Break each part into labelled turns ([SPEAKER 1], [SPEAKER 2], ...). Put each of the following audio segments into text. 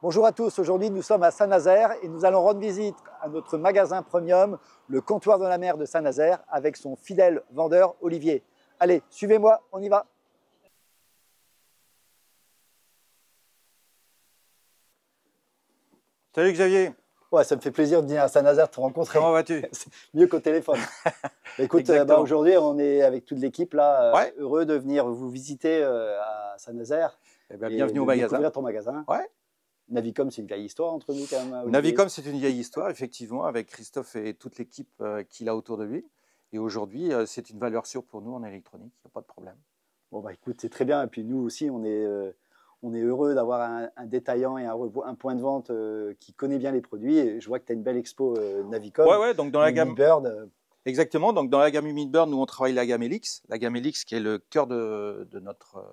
[SPEAKER 1] Bonjour à tous, aujourd'hui nous sommes à Saint-Nazaire et nous allons rendre visite à notre magasin premium, le Comptoir de la Mer de Saint-Nazaire, avec son fidèle vendeur Olivier. Allez, suivez-moi, on y va.
[SPEAKER 2] Salut Xavier.
[SPEAKER 1] Ouais, ça me fait plaisir de venir à Saint-Nazaire te rencontrer.
[SPEAKER 2] Comment vas-tu?
[SPEAKER 1] Mieux qu'au téléphone. Écoute, aujourd'hui on est avec toute l'équipe là,
[SPEAKER 2] Ouais.
[SPEAKER 1] heureux de venir vous visiter à Saint-Nazaire.
[SPEAKER 2] Eh bien, bienvenue au magasin.
[SPEAKER 1] Découvrir ton magasin.
[SPEAKER 2] Ouais.
[SPEAKER 1] Navicom, c'est une vieille histoire entre nous quand même. Olivier.
[SPEAKER 2] Navicom, c'est une vieille histoire, effectivement, avec Christophe et toute l'équipe qu'il a autour de lui. Et aujourd'hui, c'est une valeur sûre pour nous en électronique, il n'y a pas de problème.
[SPEAKER 1] Bon, bah écoute, c'est très bien. Et puis nous aussi, on est heureux d'avoir un détaillant et un point de vente qui connaît bien les produits. Et je vois que tu as une belle expo Navicom.
[SPEAKER 2] Ouais, donc dans la gamme.
[SPEAKER 1] Bird.
[SPEAKER 2] Exactement, donc dans la gamme Humminbird, nous on travaille la gamme Helix. La gamme Helix qui est le cœur de notre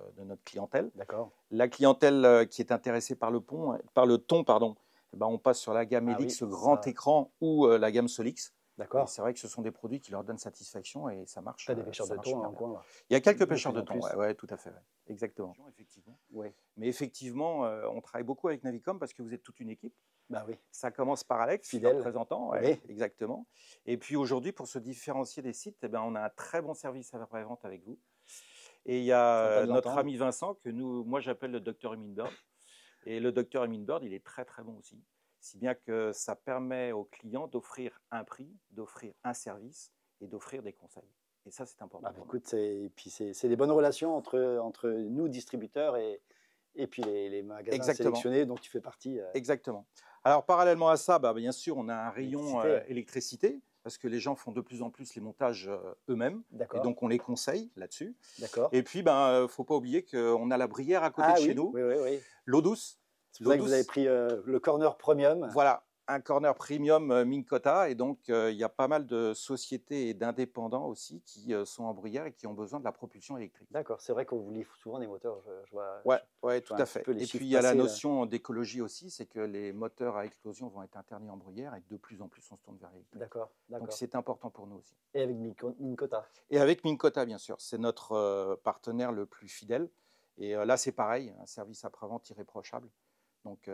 [SPEAKER 2] clientèle.
[SPEAKER 1] D'accord.
[SPEAKER 2] La clientèle qui est intéressée par le ton, eh ben, on passe sur la gamme Helix grand écran ou la gamme Solix.
[SPEAKER 1] D'accord.
[SPEAKER 2] C'est vrai que ce sont des produits qui leur donnent satisfaction et ça marche.
[SPEAKER 1] Tu as des pêcheurs de thon dans le coin là.
[SPEAKER 2] Il y a quelques pêcheurs de thon, ouais, tout à fait. Ouais. Exactement. Effectivement.
[SPEAKER 1] Ouais.
[SPEAKER 2] Mais effectivement, on travaille beaucoup avec Navicom parce que vous êtes toute une équipe.
[SPEAKER 1] Bah oui.
[SPEAKER 2] Ça commence par Alex,
[SPEAKER 1] fidèle
[SPEAKER 2] représentant. Ouais, oui. Exactement. Et puis aujourd'hui, pour se différencier des sites, eh ben, on a un très bon service à la vente avec vous. Et il y a notre ami Vincent, que moi j'appelle le docteur Humminbird. Et le docteur Humminbird, il est très très bon aussi. Si bien que ça permet aux clients d'offrir un prix, d'offrir un service et d'offrir des conseils. Et ça, c'est important.
[SPEAKER 1] Écoute, et puis c'est des bonnes relations entre nous, distributeurs, et puis les magasins sélectionnés dont tu fais partie.
[SPEAKER 2] Exactement. Alors, parallèlement à ça, bien sûr, on a un rayon électricité, parce que les gens font de plus en plus les montages eux-mêmes. Et donc, on les conseille là-dessus. Et puis, il ne faut pas oublier qu'on a la Brière à côté de chez nous.
[SPEAKER 1] Oui.
[SPEAKER 2] L'eau douce.
[SPEAKER 1] C'est pour ça que vous avez pris le corner premium.
[SPEAKER 2] Voilà, un corner premium Minn Kota. Et donc, il y a pas mal de sociétés et d'indépendants aussi qui sont en Brière et qui ont besoin de la propulsion électrique.
[SPEAKER 1] D'accord, c'est vrai qu'on vous livre souvent des moteurs. Je vois,
[SPEAKER 2] ouais, tout à fait. Et puis, il y a la notion d'écologie aussi, c'est que les moteurs à explosion vont être interdits en Brière et que de plus en plus, on se tourne vers l'électrique.
[SPEAKER 1] D'accord.
[SPEAKER 2] Donc, c'est important pour nous aussi.
[SPEAKER 1] Et avec Minn Kota.
[SPEAKER 2] Et avec Minn Kota, bien sûr. C'est notre partenaire le plus fidèle. Et là, c'est pareil, un service après-vente irréprochable. Donc,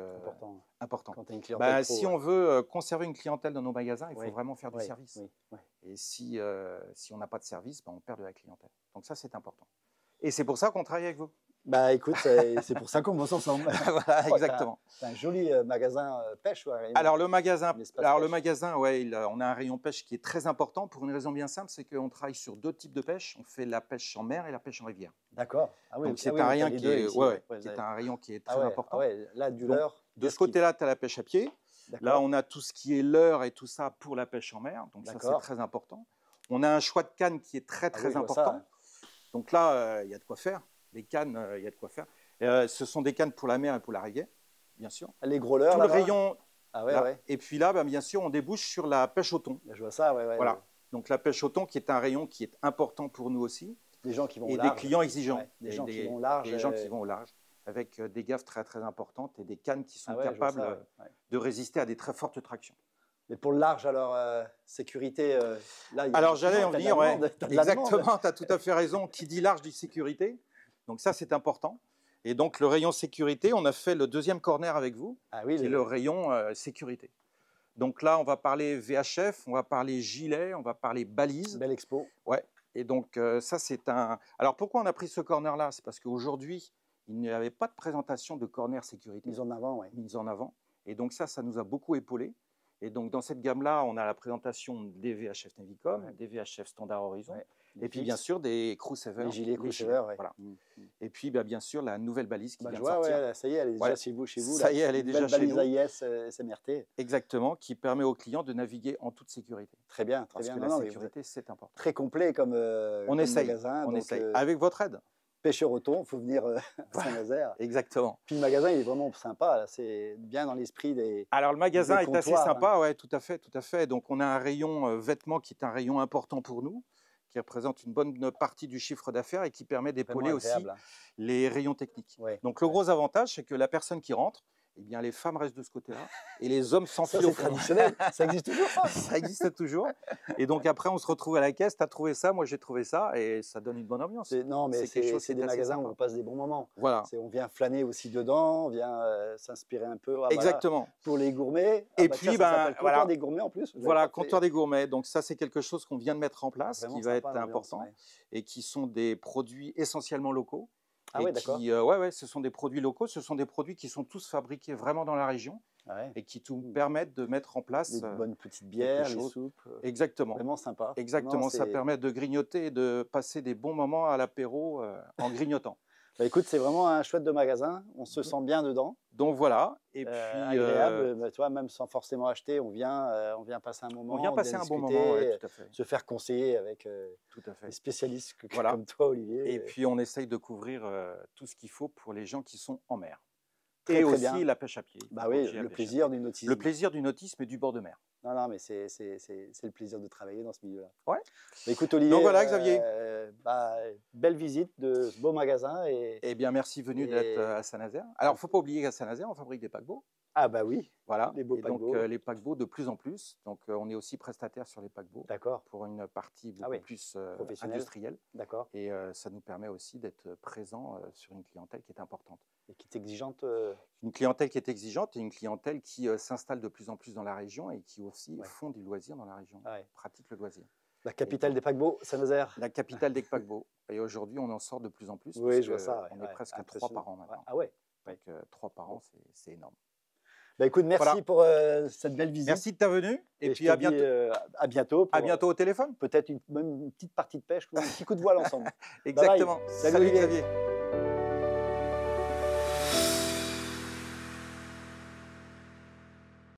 [SPEAKER 2] important.
[SPEAKER 1] Quand une clientèle
[SPEAKER 2] si on veut conserver une clientèle dans nos magasins, il faut vraiment faire du service.
[SPEAKER 1] Oui.
[SPEAKER 2] Et si on n'a pas de service, on perd de la clientèle. Donc ça, c'est important. Et c'est pour ça qu'on travaille avec vous.
[SPEAKER 1] Bah écoute, c'est pour ça qu'on bosse ensemble.
[SPEAKER 2] Voilà, exactement.
[SPEAKER 1] C'est un joli magasin pêche.
[SPEAKER 2] Alors le magasin, on a un rayon pêche qui est très important pour une raison bien simple, c'est qu'on travaille sur deux types de pêche. On fait la pêche en mer et la pêche en rivière.
[SPEAKER 1] D'accord.
[SPEAKER 2] Donc c'est un rayon qui est très important.
[SPEAKER 1] Là, du leurre.
[SPEAKER 2] De ce côté-là, tu as la pêche à pied. Là, on a tout ce qui est leurre et tout ça pour la pêche en mer. Donc ça, c'est très important. On a un choix de canne qui est très important. Donc là, il y a de quoi faire. Les cannes, il y a de quoi faire. Ce sont des cannes pour la mer et pour la rivière, bien sûr.
[SPEAKER 1] Les gros leurres,
[SPEAKER 2] tout le rayon.
[SPEAKER 1] Ouais.
[SPEAKER 2] Et puis là, bien sûr, on débouche sur la pêche au thon.
[SPEAKER 1] Je vois ça,
[SPEAKER 2] Voilà. Donc la pêche au thon, qui est un rayon qui est important pour nous aussi.
[SPEAKER 1] Des gens qui vont
[SPEAKER 2] au large. Et des clients exigeants.
[SPEAKER 1] Des gens qui vont au large.
[SPEAKER 2] Des gens qui vont au large, avec des gaffes très importantes et des cannes qui sont capables de résister à des très fortes tractions.
[SPEAKER 1] Mais pour le large, alors, sécurité, là,
[SPEAKER 2] alors j'allais en venir, exactement, tu as tout à fait raison. Qui dit large dit sécurité. Donc ça, c'est important. Et donc, le rayon sécurité, on a fait le deuxième corner avec vous, qui est le rayon sécurité. Donc là, on va parler VHF, on va parler gilet, on va parler balise.
[SPEAKER 1] Belle expo.
[SPEAKER 2] Ouais. Et donc, ça, c'est un... Alors, pourquoi on a pris ce corner-là? C'est parce qu'aujourd'hui, il n'y avait pas de présentation de corner sécurité.
[SPEAKER 1] Mise en avant, oui.
[SPEAKER 2] Mise en avant. Et donc, ça nous a beaucoup épaulé. Et donc, dans cette gamme-là, on a la présentation des VHF Navicom, des VHF Standard Horizon, et puis bien sûr des Crusaver.
[SPEAKER 1] Les gilets Crusaver,
[SPEAKER 2] voilà. Et puis bien sûr la nouvelle balise qui vient de
[SPEAKER 1] sortir. Ça y est, elle est déjà chez vous.
[SPEAKER 2] Ça y est, elle est déjà chez nous.
[SPEAKER 1] Balise AIS SMRT.
[SPEAKER 2] Exactement, qui permet aux clients de naviguer en toute sécurité.
[SPEAKER 1] Très bien,
[SPEAKER 2] très bien. Parce que la sécurité, c'est important.
[SPEAKER 1] Très complet comme magasin.
[SPEAKER 2] On essaye, avec votre aide.
[SPEAKER 1] Pêcheur au thon, il faut venir à Saint-Nazaire.
[SPEAKER 2] Exactement.
[SPEAKER 1] Puis le magasin, il est vraiment sympa. C'est bien dans l'esprit des.
[SPEAKER 2] Alors le magasin est assez sympa, ouais, tout à fait. Donc on a un rayon vêtements qui est un rayon important pour nous, qui représente une bonne partie du chiffre d'affaires et qui permet d'épauler aussi les rayons techniques. Donc le gros avantage, c'est que la personne qui rentre, eh bien, les femmes restent de ce côté-là et les hommes s'enfuient.
[SPEAKER 1] Ça, c'est traditionnel. Ça existe toujours, ça.
[SPEAKER 2] Ça existe toujours. Et donc, après, on se retrouve à la caisse. Tu as trouvé ça, moi, j'ai trouvé ça. Et ça donne une bonne ambiance.
[SPEAKER 1] Non, mais c'est des magasins où on passe des bons moments.
[SPEAKER 2] Voilà.
[SPEAKER 1] On vient flâner aussi dedans, on vient s'inspirer un peu.
[SPEAKER 2] Exactement.
[SPEAKER 1] Voilà, pour les gourmets.
[SPEAKER 2] Et puis,
[SPEAKER 1] comptoir des gourmets en plus.
[SPEAKER 2] Voilà, comptoir des gourmets. Donc, ça, c'est quelque chose qu'on vient de mettre en place,
[SPEAKER 1] vraiment
[SPEAKER 2] qui va être
[SPEAKER 1] sympa,
[SPEAKER 2] important.
[SPEAKER 1] Ouais.
[SPEAKER 2] Et qui sont des produits essentiellement locaux.
[SPEAKER 1] Ah ouais, d'accord.
[SPEAKER 2] Ouais, ce sont des produits locaux. Ce sont des produits qui sont tous fabriqués vraiment dans la région.
[SPEAKER 1] Ouais.
[SPEAKER 2] Et qui nous permettent de mettre en place
[SPEAKER 1] des bonnes petites bières, des soupes.
[SPEAKER 2] Exactement.
[SPEAKER 1] Vraiment sympa.
[SPEAKER 2] Exactement, non, ça permet de grignoter et de passer des bons moments à l'apéro en grignotant.
[SPEAKER 1] Bah écoute, c'est vraiment un chouette de magasin, on se sent bien dedans.
[SPEAKER 2] Donc voilà,
[SPEAKER 1] et puis agréable, tu vois, même sans forcément acheter, on vient passer un moment,
[SPEAKER 2] on vient passer un bon moment, ouais, tout à fait.
[SPEAKER 1] Se faire conseiller avec des spécialistes comme toi, Olivier.
[SPEAKER 2] Et puis on essaye de couvrir tout ce qu'il faut pour les gens qui sont en mer.
[SPEAKER 1] Très,
[SPEAKER 2] aussi
[SPEAKER 1] bien.
[SPEAKER 2] La pêche à pied.
[SPEAKER 1] Bah oui, le plaisir du nautisme.
[SPEAKER 2] Le plaisir du nautisme et du bord de mer.
[SPEAKER 1] Non, mais c'est le plaisir de travailler dans ce milieu-là.
[SPEAKER 2] Ouais.
[SPEAKER 1] Bah, écoute, Olivier,
[SPEAKER 2] donc voilà, Xavier.
[SPEAKER 1] belle visite de ce beau magasin.
[SPEAKER 2] Eh bien, merci venu d'être à Saint-Nazaire. Alors, il ne faut pas oublier qu'à Saint-Nazaire, on fabrique des paquebots.
[SPEAKER 1] Ah bah oui.
[SPEAKER 2] Voilà.
[SPEAKER 1] Les beaux paquebots.
[SPEAKER 2] Donc, les paquebots de plus en plus. Donc, on est aussi prestataire sur les paquebots.
[SPEAKER 1] D'accord.
[SPEAKER 2] Pour une partie beaucoup plus industrielle.
[SPEAKER 1] D'accord.
[SPEAKER 2] Et ça nous permet aussi d'être présent sur une clientèle qui est importante.
[SPEAKER 1] Et qui est exigeante.
[SPEAKER 2] Une clientèle qui est exigeante et une clientèle qui s'installe de plus en plus dans la région et qui aussi font du loisir dans la région, pratique le loisir.
[SPEAKER 1] La capitale des paquebots, Saint-Nazaire.
[SPEAKER 2] La capitale des paquebots. Et aujourd'hui, on en sort de plus en plus.
[SPEAKER 1] Oui, je vois ça.
[SPEAKER 2] On est presque à 3 par an maintenant.
[SPEAKER 1] Ah ouais.
[SPEAKER 2] Donc 3 par an, c'est énorme.
[SPEAKER 1] Bah écoute, merci pour cette belle visite.
[SPEAKER 2] Merci de ta venue. Et puis à bientôt.
[SPEAKER 1] À bientôt.
[SPEAKER 2] À bientôt au téléphone.
[SPEAKER 1] Peut-être même une petite partie de pêche, un petit coup de voile ensemble.
[SPEAKER 2] Exactement.
[SPEAKER 1] Bye bye. Salut Xavier.